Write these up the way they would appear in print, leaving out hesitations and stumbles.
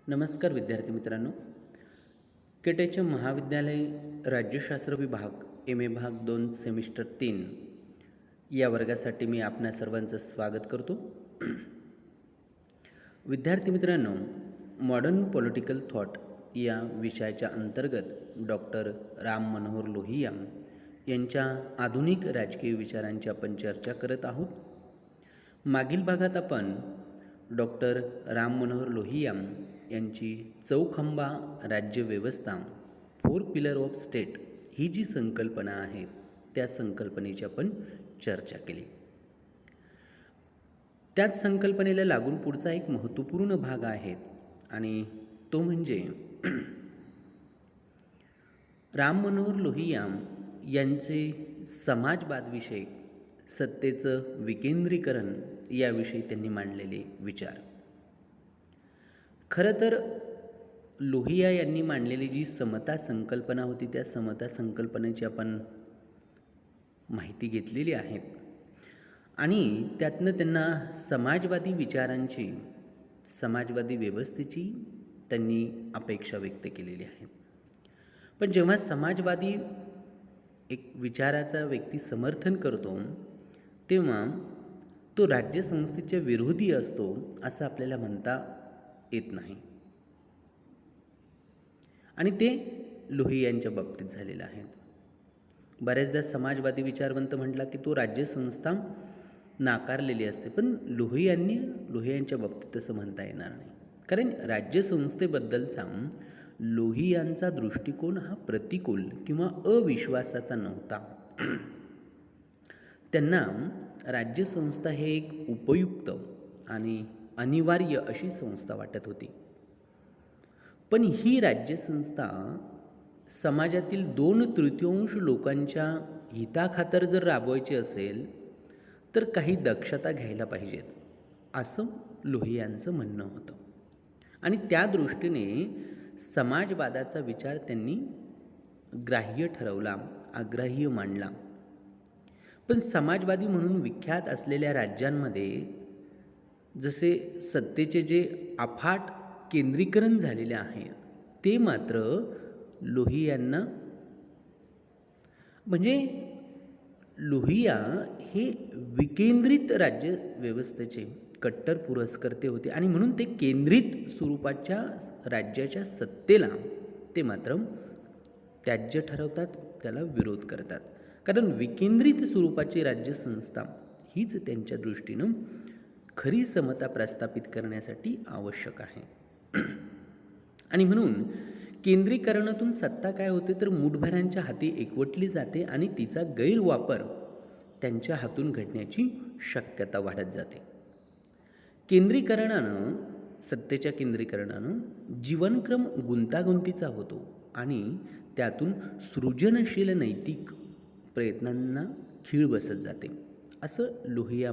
नमस्कार विद्यार्थी मित्रांनो. केटेचे महाविद्यालय राज्यशास्त्र विभाग एम ए भाग 2 सेमिस्टर 3 या वर्गासाठी मी आपणा सर्वांचं स्वागत करतो. विद्यार्थी मित्रांनो, मॉडर्न पॉलिटिकल थॉट या विषयाच्या अंतर्गत डॉक्टर राम मनोहर लोहिया यांच्या आधुनिक राजकीय विचारांची आपण चर्चा करत आहोत. मागील भागात आपण डॉक्टर राम मनोहर लोहिया यांची चौखंबा राज्यव्यवस्था 4 पिलर ऑफ स्टेट ही जी संकल्पना आहे त्या संकल्पनेची आपण चर्चा केली. त्याच संकल्पनेला लागून पुढचा एक महत्त्वपूर्ण भाग आहे आणि तो म्हणजे राम मनोहर लोहिया यांचे समाजवादविषयक सत्तेचं विकेंद्रीकरण याविषयी त्यांनी मांडलेले विचार. खरं तर लोहिया यांनी मांडलेली जी समता संकल्पना होती त्या समता संकल्पनेची आपण माहिती घेतलेली आहे आणि त्यातनं त्यांना समाजवादी विचारांची, समाजवादी व्यवस्थेची त्यांनी अपेक्षा व्यक्त केलेली आहे. पण जेव्हा समाजवादी एक विचाराचा व्यक्ती समर्थन करतो तेव्हा तो राज्यसंस्थेच्या विरोधी असतो असं आपल्याला म्हणता येत नाही आणि ते लोहिया यांच्या बाबतीत झालेलं आहे. बऱ्याचदा समाजवादी विचारवंत म्हटला की तो राज्यसंस्था नाकारलेली असते, पण लोहियांच्या बाबतीत तसं म्हणता येणार नाही. कारण राज्यसंस्थेबद्दलचा लोहियांचा दृष्टिकोन हा प्रतिकूल किंवा अविश्वासाचा नव्हता. त्यांना राज्यसंस्था हे एक उपयुक्त आणि अनिवार्य अशी संस्था वाटत होती. पण ही राज्यसंस्था समाजातील 2/3 लोकांच्या हिताखातर जर राबवायची असेल तर काही दक्षता घ्यायला पाहिजेत असं लोहियांचं म्हणणं होतं आणि त्या दृष्टीने समाजवादाचा विचार त्यांनी ग्राह्य ठरवला, आग्राह्य मांडला. पण समाजवादी म्हणून विख्यात असलेल्या राज्यांमध्ये जसे सत्तेचे जे अफाट केंद्रीकरण झालेले आहे ते मात्र लोहियांना, म्हणजे लोहिया हे विकेंद्रित राज्य व्यवस्थेचे कट्टर पुरस्कर्ते होते आणि म्हणून ते केंद्रित स्वरूपाच्या राज्याच्या सत्तेला ते मात्र त्याज्य ठरवतात, त्याला विरोध करतात. कारण विकेंद्रित स्वरूपाची राज्यसंस्था हीच त्यांच्या दृष्टीनं खरी समता प्रस्थापित करण्यासाठी आवश्यक आहे. आणि म्हणून केंद्रीकरणातून सत्ता काय होते तर मुठभरांच्या हाती एकवटली जाते आणि तिचा गैरवापर त्यांच्या हातून घडण्याची शक्यता वाढत जाते. केंद्रीकरणानं, सत्तेच्या केंद्रीकरणानं जीवनक्रम गुंतागुंतीचा होतो आणि त्यातून सृजनशील नैतिक प्रयत्नांना खीळ बसत जाते असं लोहिया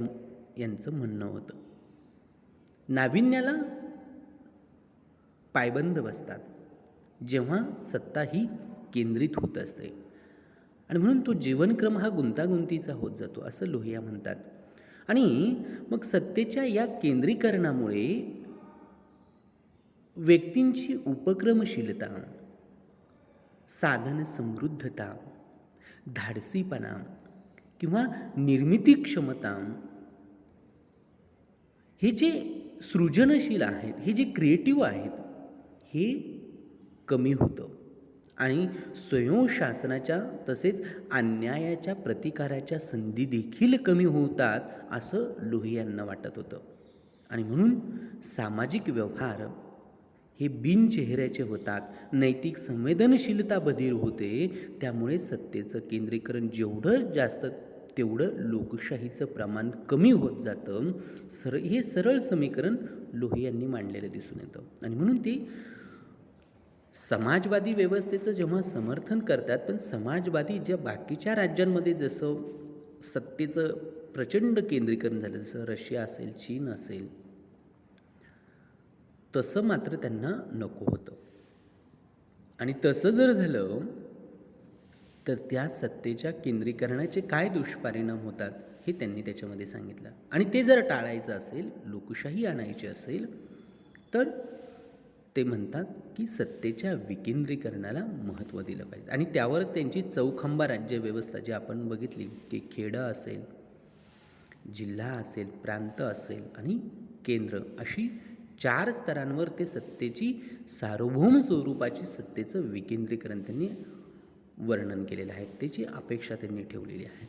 यांचं म्हणणं होतं. नाविन्याला पायबंद बसतात जेव्हा सत्ता ही केंद्रित होत असते आणि म्हणून तो जीवनक्रम हा गुंतागुंतीचा होत जातो असं लोहिया म्हणतात. आणि मग सत्तेच्या या केंद्रीकरणामुळे व्यक्तींची उपक्रमशीलता, साधन समृद्धता, धाडसीपणा किंवा निर्मिती क्षमता, हे जे सृजनशील आहेत, हे जे क्रिएटिव्ह आहेत, हे कमी होतं आणि स्वयंशासनाच्या तसेच अन्यायाच्या प्रतिकाराच्या संधी देखील कमी होतात असं लोहियांना वाटत होतं. आणि म्हणून सामाजिक व्यवहार हे बिनचेहऱ्याचे होतात, नैतिक संवेदनशीलता बधीर होते. त्यामुळे सत्तेचं केंद्रीकरण जेवढं जास्त तेवढं लोकशाहीचं प्रमाण कमी होत जातं. हे सरळ समीकरण लोहियांनी मांडलेलं दिसून येतं. आणि म्हणून ते समाजवादी व्यवस्थेचं जेव्हा समर्थन करतात, पण समाजवादी ज्या बाकीच्या राज्यांमध्ये जसं सत्तेचं प्रचंड केंद्रीकरण झालं, जसं रशिया असेल, चीन असेल, तसं मात्र त्यांना नको होतं. आणि तसं जर झालं तर त्या सत्तेच्या केंद्रीकरणाचे काय दुष्परिणाम होतात हे त्यांनी त्याच्यामध्ये सांगितलं. आणि ते जर टाळायचं असेल, लोकशाही आणायची असेल, तर ते म्हणतात की सत्तेच्या विकेंद्रीकरणाला महत्त्व दिलं पाहिजे आणि त्यावर त्यांची चौखंबा राज्यव्यवस्था जी आपण बघितली की खेडं असेल, जिल्हा असेल, प्रांत असेल आणि केंद्र अशी 4 स्तरांवर ते सत्तेची सार्वभौम स्वरूपाची सत्तेचं विकेंद्रीकरण त्यांनी वर्णन केलेलं आहे. त्याची अपेक्षा त्यांनी ठेवलेली आहे.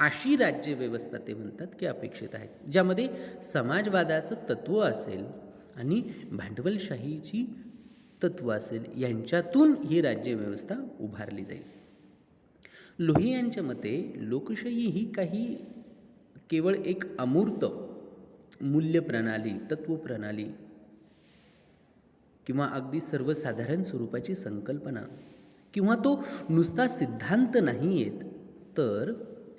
अशी राज्यव्यवस्था ते म्हणतात की अपेक्षित आहे, ज्यामध्ये समाजवादाचं तत्त्व असेल आणि भांडवलशाहीची तत्त्व असेल, यांच्यातून ही राज्यव्यवस्था उभारली जाईल. लोहियांच्या मते लोकशाही ही काही केवळ एक अमूर्त मूल्यप्रणाली, तत्त्वप्रणाली किंवा अगदी सर्वसाधारण स्वरूपाची संकल्पना किंवा तो नुसता सिद्धांत नाही आहेत, तर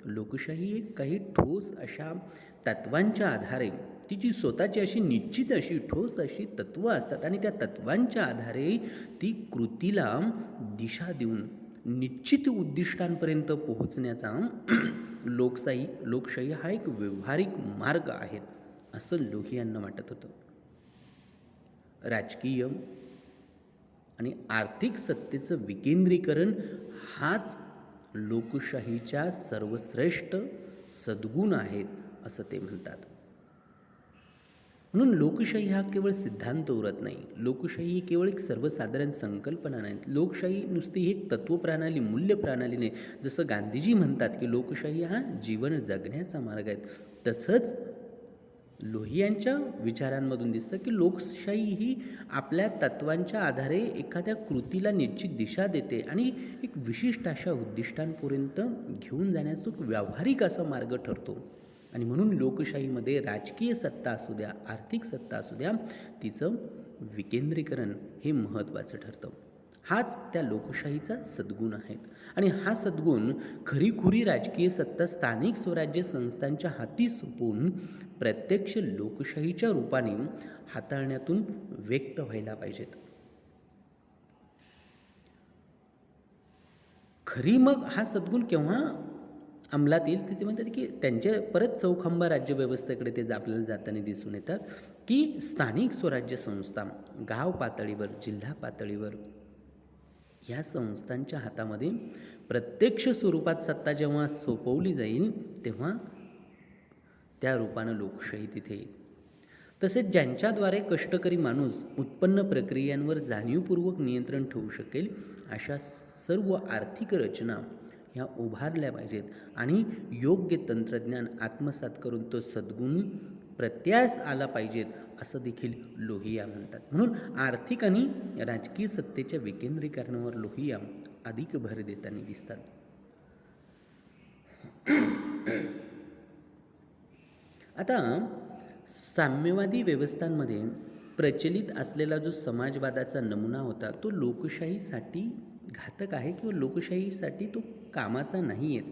लोकशाही एक काही ठोस अशा तत्वांच्या आधारे तिची स्वतःची अशी निश्चित अशी ठोस अशी तत्त्वं असतात आणि त्या तत्वांच्या आधारे ती कृतीला दिशा देऊन निश्चित उद्दिष्टांपर्यंत पोहोचण्याचा लोकशाही हा एक व्यावहारिक मार्ग आहे असं लोहियांना वाटत होतं. राजकीय आणि आर्थिक सत्तेचं विकेंद्रीकरण हाच लोकशाहीच्या सर्वश्रेष्ठ सद्गुण आहेत असं ते म्हणतात. म्हणून लोकशाही हा केवळ सिद्धांत उरत नाही, लोकशाही ही केवळ एक सर्वसाधारण संकल्पना नाही, लोकशाही नुसती एक तत्त्वप्रणाली, मूल्यप्रणाली नाही. जसं गांधीजी म्हणतात की लोकशाही हा जीवन जगण्याचा मार्ग आहे, तसंच लोहियांच्या विचारांमधून दिसतं की लोकशाही ही आपल्या तत्वांच्या आधारे एखाद्या कृतीला निश्चित दिशा देते आणि एक विशिष्ट अशा उद्दिष्टांपर्यंत घेऊन जाण्याचा तो व्यावहारिक असा मार्ग ठरतो. आणि म्हणून लोकशाहीमध्ये राजकीय सत्ता असू द्या, आर्थिक सत्ता असू द्या, तिचं विकेंद्रीकरण हे महत्त्वाचं ठरतं. हाच त्या लोकशाहीचा सद्गुण आहे आणि हा सद्गुण खरीखुरी राजकीय सत्ता स्थानिक स्वराज्य संस्थांच्या हाती सोपवून प्रत्यक्ष लोकशाहीच्या रूपाने हाताळण्यातून व्यक्त व्हायला पाहिजेत. खरी मग हा सद्गुण केव्हा अंमलात येईल ते म्हणतात की त्यांच्या परत चौखंबा राज्यव्यवस्थेकडे ते आपल्याला जाताना दिसून येतात की स्थानिक स्वराज्य संस्था गाव पातळीवर, जिल्हा पातळीवर ह्या संस्थांच्या हातामध्ये प्रत्यक्ष स्वरूपात सत्ता जेव्हा सोपवली जाईल तेव्हा त्या रूपानं लोकशाही तिथे येईल. तसेच ज्यांच्याद्वारे कष्टकरी माणूस उत्पन्न प्रक्रियांवर जाणीवपूर्वक नियंत्रण ठेवू शकेल अशा सर्व आर्थिक रचना ह्या उभारल्या पाहिजेत आणि योग्य तंत्रज्ञान आत्मसात करून तो सद्गुण प्रत्यास आला पाहिजेत असं देखील लोहिया म्हणतात. म्हणून आर्थिक आणि राजकीय सत्तेच्या विकेंद्रीकरणावर लोहिया अधिक भर देताना दिसतात. आता साम्यवादी व्यवस्थांमध्ये प्रचलित असलेला जो समाजवादाचा नमुना होता तो लोकशाहीसाठी घातक आहे किंवा लोकशाहीसाठी तो कामाचा नाही आहे,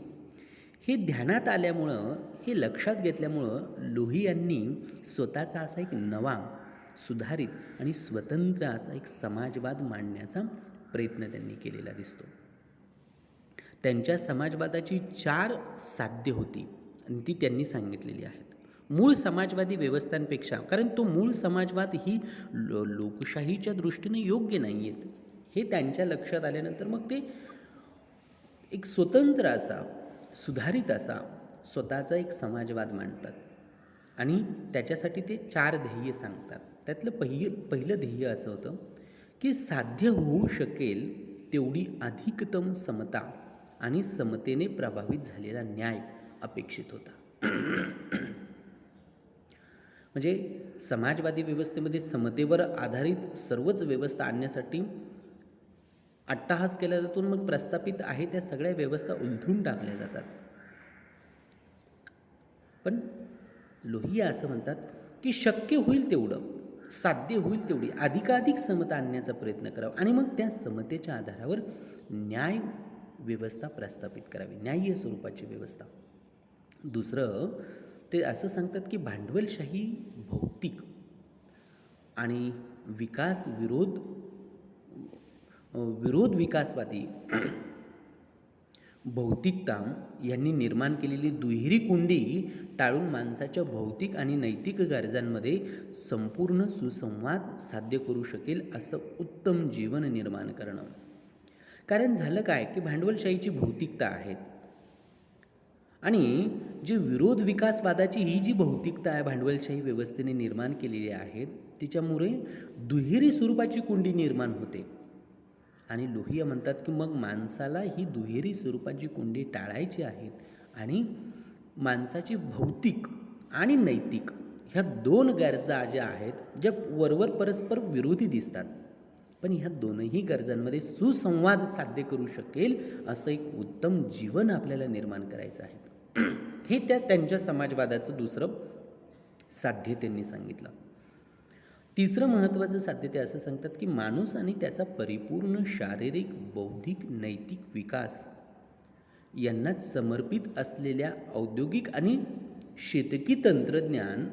हे ध्यानात आल्यामुळं, हे लक्षात घेतल्यामुळं लोहियांनी स्वतःचा असा एक नवा, सुधारित आणि स्वतंत्र असा एक समाजवाद मांडण्याचा प्रयत्न त्यांनी केलेला दिसतो. त्यांच्या समाजवादाची 4 साध्य होती आणि ती त्यांनी सांगितलेली आहेत. मूळ समाजवादी व्यवस्थांपेक्षा, कारण तो मूळ समाजवाद ही लोकशाहीच्या दृष्टीने योग्य नाही आहेत, हे त्यांच्या लक्षात आल्यानंतर मग ते एक स्वतंत्र असा, सुधारित असा स्वतःचा एक समाजवाद मांडतात आणि त्याच्यासाठी ते 4 ध्येय सांगतात. त्यातलं पहिलं ध्येय असं होतं की साध्य होऊ शकेल तेवढी अधिकतम समता आणि समतेने प्रभावित झालेला न्याय अपेक्षित होता. म्हणजे समाजवादी व्यवस्थेमध्ये समतेवर आधारित सर्वच व्यवस्था आणण्यासाठी अट्टाहास केला जातो, मग प्रस्थापित आहे त्या सगळ्या व्यवस्था उलथून टाकल्या जातात. पण लोहिया असं म्हणतात की शक्य होईल तेवढं, साध्य होईल तेवढी अधिकाधिक समता आणण्याचा प्रयत्न करावा आणि मग त्या समतेच्या आधारावर न्याय व्यवस्था प्रस्थापित करावी, न्याय्य स्वरूपाची व्यवस्था. दुसरं ते असं सांगतात की भांडवलशाही भौतिक आणि विकास विकासवादी भौतिकता यांनी निर्माण केलेली दुहेरी कुंडी टाळून माणसाच्या भौतिक आणि नैतिक गरजांमध्ये संपूर्ण सुसंवाद साध्य करू शकेल असं उत्तम जीवन निर्माण करणं. कारण झालं काय की भांडवलशाहीची भौतिकता आहेत आणि जे विरोध विकासवादाची ही जी भौतिकता आहे भांडवलशाही व्यवस्थेने निर्माण केलेली आहे तिच्यामुळे दुहेरी स्वरूपाची कुंडी निर्माण होते. आणि लोहिया म्हणतात की मग माणसाला ही दुहेरी स्वरूपाची कुंडी टाळायची आहेत आणि माणसाची भौतिक आणि नैतिक ह्या दोन गरजा ज्या आहेत ज्या वरवर परस्पर विरोधी दिसतात पण ह्या दोनही गरजांमध्ये सुसंवाद साध्य करू शकेल असं एक उत्तम जीवन आपल्याला निर्माण करायचं आहे. हे त्यांच्या समाजवादाचं दुसरं साध्य त्यांनी सांगितलं. तिसरं महत्त्वाचं साध्य ते असं सांगतात की माणूस आणि त्याचा परिपूर्ण शारीरिक, बौद्धिक, नैतिक विकास यांनाच समर्पित असलेल्या औद्योगिक आणि शेतकी तंत्रज्ञान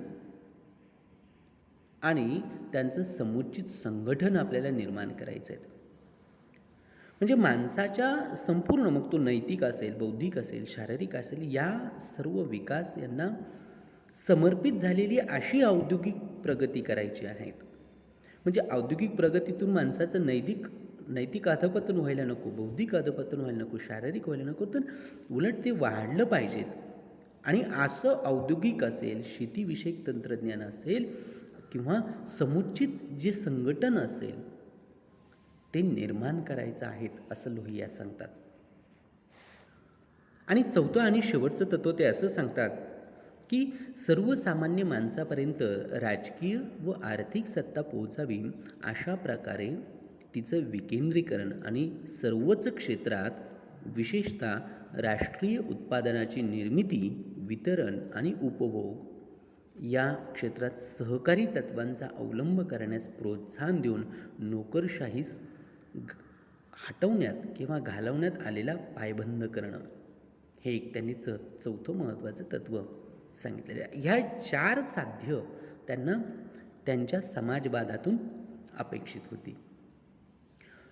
आणि त्यांचं समुचित संघटन आपल्याला निर्माण करायचं आहे. म्हणजे माणसाच्या संपूर्ण मग तो नैतिक असेल, बौद्धिक असेल, शारीरिक असेल या सर्व विकास यांना समर्पित झालेली अशी औद्योगिक प्रगती करायची आहेत. म्हणजे औद्योगिक प्रगतीतून माणसाचं नैतिक अधपतन व्हायला नको, बौद्धिक अधपतन व्हायला नको, शारीरिक व्हायला नको, तर उलट ते वाढलं पाहिजेत. आणि असं औद्योगिक असेल, शेतीविषयक तंत्रज्ञान असेल किंवा समुचित जे संघटन असेल ते निर्माण करायचं आहेत असं लोहिया सांगतात. आणि चौथं आणि शेवटचं तत्त्व ते असं सांगतात की सर्वसामान्य माणसापर्यंत राजकीय व आर्थिक सत्ता पोहोचावी अशा प्रकारे तिचं विकेंद्रीकरण आणि सर्वच क्षेत्रात विशेषतः राष्ट्रीय उत्पादनाची निर्मिती, वितरण आणि उपभोग या क्षेत्रात सहकारी तत्त्वांचा अवलंब करण्यास प्रोत्साहन देऊन नोकरशाहीस हटवण्यात किंवा घालवण्यात आलेला पायबंद करणं हे एक त्यांनी चौथं महत्त्वाचं तत्त्व सांगितलेलं आहे. ह्या 4 साध्य त्यांना त्यांच्या समाजवादातून अपेक्षित होती.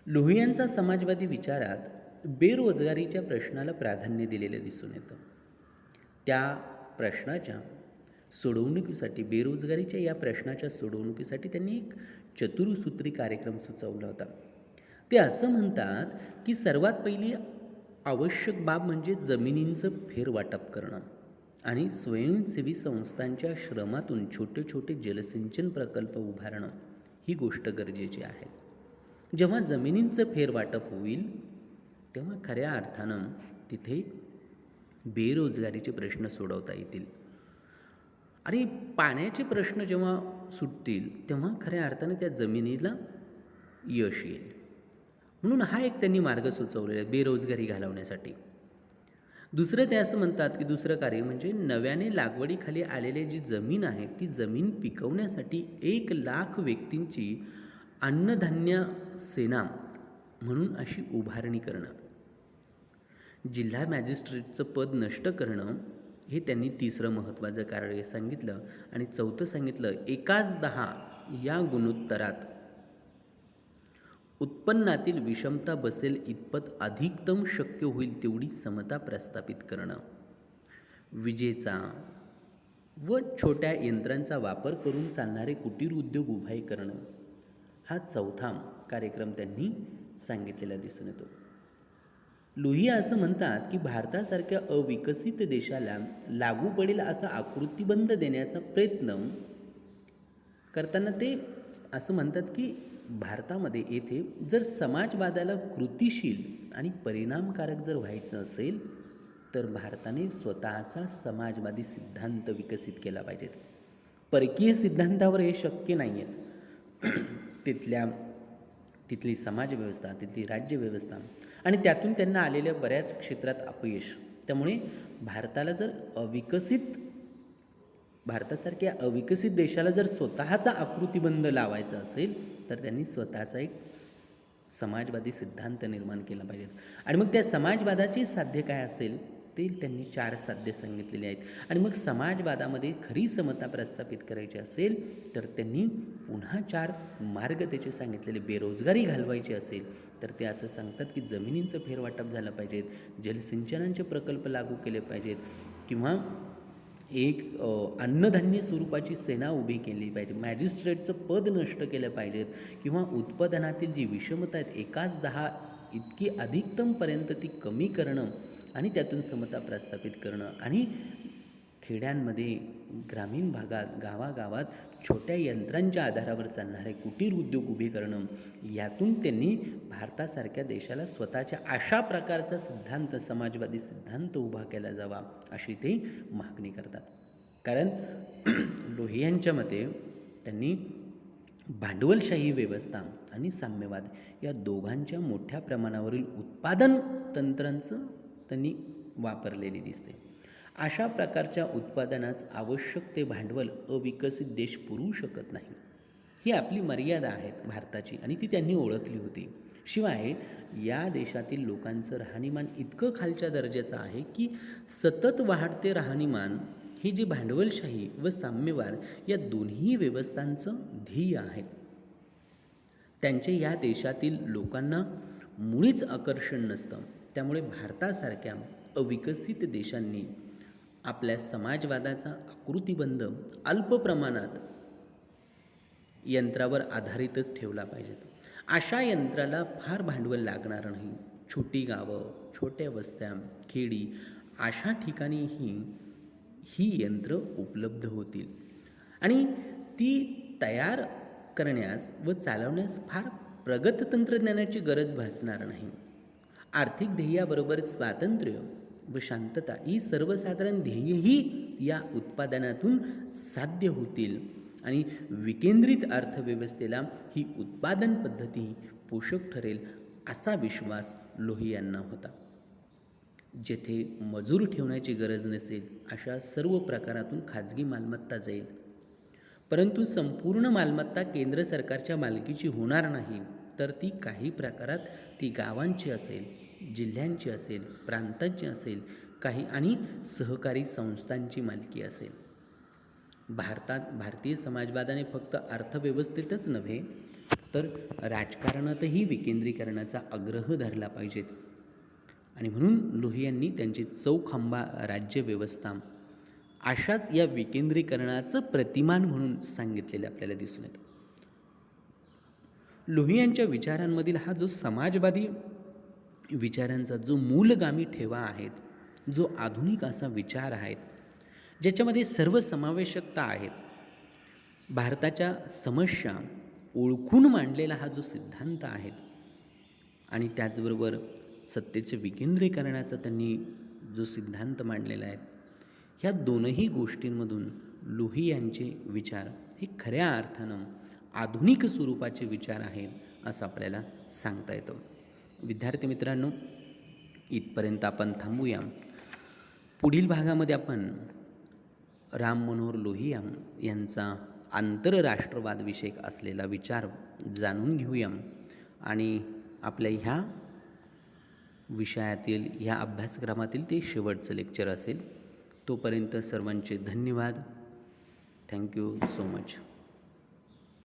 लोहियांचा समाजवादी विचारात बेरोजगारीच्या प्रश्नाला प्राधान्य दिलेलं दिसून येतं. त्या प्रश्नाच्या सोडवणुकीसाठी, बेरोजगारीच्या या प्रश्नाच्या सोडवणुकीसाठी त्यांनी एक चतुर्सूत्री कार्यक्रम सुचवला होता. ते असं म्हणतात की सर्वात पहिली आवश्यक बाब म्हणजे जमिनींचं फेरवाटप करणं आणि स्वयंसेवी संस्थांच्या श्रमातून छोटे छोटे जलसिंचन प्रकल्प उभारणं ही गोष्ट गरजेची आहे. जेव्हा जमिनींचं फेरवाटप होईल तेव्हा खऱ्या अर्थानं तिथे बेरोजगारीचे प्रश्न सोडवता येतील आणि पाण्याचे प्रश्न जेव्हा सुटतील तेव्हा खऱ्या अर्थानं त्या जमिनीला यश येईल. म्हणून हा एक त्यांनी मार्ग सुचवलेला आहे बेरोजगारी घालवण्यासाठी. दुसरं ते असं म्हणतात की दुसरं कार्य म्हणजे नव्याने लागवडीखाली आलेली जी जमीन आहे ती जमीन पिकवण्यासाठी 1,00,000 व्यक्तींची अन्नधान्य सेना म्हणून अशी उभारणी करणं. जिल्हा मॅजिस्ट्रेटचं पद नष्ट करणं हे त्यांनी तिसरं महत्त्वाचं कार्य सांगितलं. आणि चौथं सांगितलं 1:10 या गुणोत्तरात उत्पन्नातील विषमता बसेल इतपत अधिकतम शक्य होईल तेवढी समता प्रस्थापित करणं. विजेचा व छोट्या यंत्रांचा वापर करून चालणारे कुटीर उद्योग उभे करणं हा चौथा कार्यक्रम त्यांनी सांगितलेला दिसून येतो. लोहिया असं म्हणतात की भारतासारख्या अविकसित देशाला लागू पडेल असा आकृतिबंध देण्याचा प्रयत्न करताना ते असं म्हणतात की भारतामध्ये येथे जर समाजवादाला कृतिशील आणि परिणामकारक जर व्हायचं असेल तर भारताने स्वतःचा समाजवादी सिद्धांत विकसित केला पाहिजेत. परकीय सिद्धांतावर हे शक्य नाही आहेत. तिथली समाजव्यवस्था, तिथली राज्यव्यवस्था आणि त्यातून त्यांना आलेल्या बऱ्याच क्षेत्रात अपयश. त्यामुळे भारताला जर भारतासारख्या अविकसित देशाला जर स्वतःचा आकृतिबंध लावायचा असेल तर त्यांनी स्वतःचा एक समाजवादी सिद्धांत निर्माण केला पाहिजे. आणि मग त्या समाजवादाची साध्य काय असेल ते त्यांनी 4 साध्य सांगितलेले आहेत. आणि मग समाजवादामध्ये खरी समता प्रस्थापित करायची असेल तर त्यांनी पुन्हा 4 मार्ग त्याचे सांगितलेले. बेरोजगारी घालवायची असेल तर ते असं सांगतात की जमिनींचं फेरवाटप झालं पाहिजेत, जलसिंचनाचे प्रकल्प लागू केले पाहिजेत, किंवा एक अन्नधान्य स्वरूपाची सेना उभी केली पाहिजे, मॅजिस्ट्रेटचं पद नष्ट केलं पाहिजेत, किंवा उत्पादनातील जी विषमता आहेत एकाच 10 इतकी अधिकतमपर्यंत ती कमी करणं आणि त्यातून समता प्रस्थापित करणं, आणि खेड्यांमध्ये, ग्रामीण भागात, गावागावात छोट्या यंत्रांच्या आधारावर चालणारे कुटीर उद्योग उभे करणं, यातून त्यांनी भारतासारख्या देशाला स्वतःच्या अशा प्रकारचा सिद्धांत, समाजवादी सिद्धांत उभा केला जावा अशी ते मागणी करतात. कारण लोहियांच्या मते त्यांनी भांडवलशाही व्यवस्था आणि साम्यवाद या दोघांच्या मोठ्या प्रमाणावरील उत्पादन तंत्रांचं त्यांनी वापरलेली दिसते. अशा प्रकारच्या उत्पादनास आवश्यक ते भांडवल अविकसित देश पुरवू शकत नाही. ही आपली मर्यादा आहेत भारताची आणि ती त्यांनी ओळखली होती. शिवाय या देशातील लोकांचं राहणीमान इतकं खालच्या दर्जाचं आहे की सतत वाढते राहणीमान ही जी भांडवलशाही व साम्यवाद या दोन्ही व्यवस्थांचं ध्येय आहे. त्यांचे या देशातील लोकांना मुळीच आकर्षण नसतं. त्यामुळे भारतासारख्या अविकसित देशांनी आपल्या समाजवादाचा आकृतिबंध अल्प प्रमाणात यंत्रावर आधारितच ठेवला पाहिजे. अशा यंत्राला फार भांडवल लागणार नाही. छोटी गावं, छोट्या वस्त्या, खेडी अशा ठिकाणी ही यंत्र उपलब्ध होतील आणि ती तयार करण्यास व चालवण्यास फार प्रगत तंत्रज्ञानाची गरज भासणार नाही. आर्थिक ध्येयाबरोबर स्वातंत्र्य व शांतता ही सर्वसाधारण ध्येयही या उत्पादनातून साध्य होतील आणि विकेंद्रित अर्थव्यवस्थेला ही उत्पादन पद्धती पोषक ठरेल असा विश्वास लोहियांना होता. जेथे मजूर ठेवण्याची गरज नसेल अशा सर्व प्रकारातून खाजगी मालमत्ता जाईल, परंतु संपूर्ण मालमत्ता केंद्र सरकारच्या मालकीची होणार नाही, तर ती काही प्रकारात ती गावांची असेल, जिल्ह्यांची असेल, प्रांतांची असेल, काही आणि सहकारी संस्थांची मालकी असेल. भारतीय समाजवादाने फक्त अर्थव्यवस्थेतच नव्हे तर राजकारणातही विकेंद्रीकरणाचा आग्रह धरला पाहिजेत. आणि म्हणून लोहियांनी त्यांची चौखांबा राज्यव्यवस्था अशाच या विकेंद्रीकरणाचं प्रतिमान म्हणून सांगितलेले आपल्याला दिसून येतं. लोहियांच्या विचारांमधील हा जो समाजवादी विचारांचा जो मूलगामी ठेवा आहेत, जो आधुनिक असा विचार आहेत, ज्याच्यामध्ये सर्व समावेशकता आहेत, भारताच्या समस्या ओळखून मांडलेला हा जो सिद्धांत आहे आणि त्याचबरोबर सत्तेचे विकेंद्रीकरणाचा त्यांनी जो सिद्धांत मांडलेला आहे, ह्या दोनही गोष्टींमधून लोही यांचे विचार हे खऱ्या अर्थानं आधुनिक स्वरूपाचे विचार आहेत असं आपल्याला सांगता येतं. विद्यार्थी मित्रांनो, इथपर्यंत आपण थांबूया. पुढील भागामध्ये आपण राम मनोहर लोहिया यांचा आंतरराष्ट्रवाद विषयक असलेला विचार जाणून घेऊया आणि आपल्या ह्या विषयातील ह्या अभ्यासक्रमातील ते शेवटचं लेक्चर असेल. तोपर्यंत सर्वांचे धन्यवाद. Thank you so much.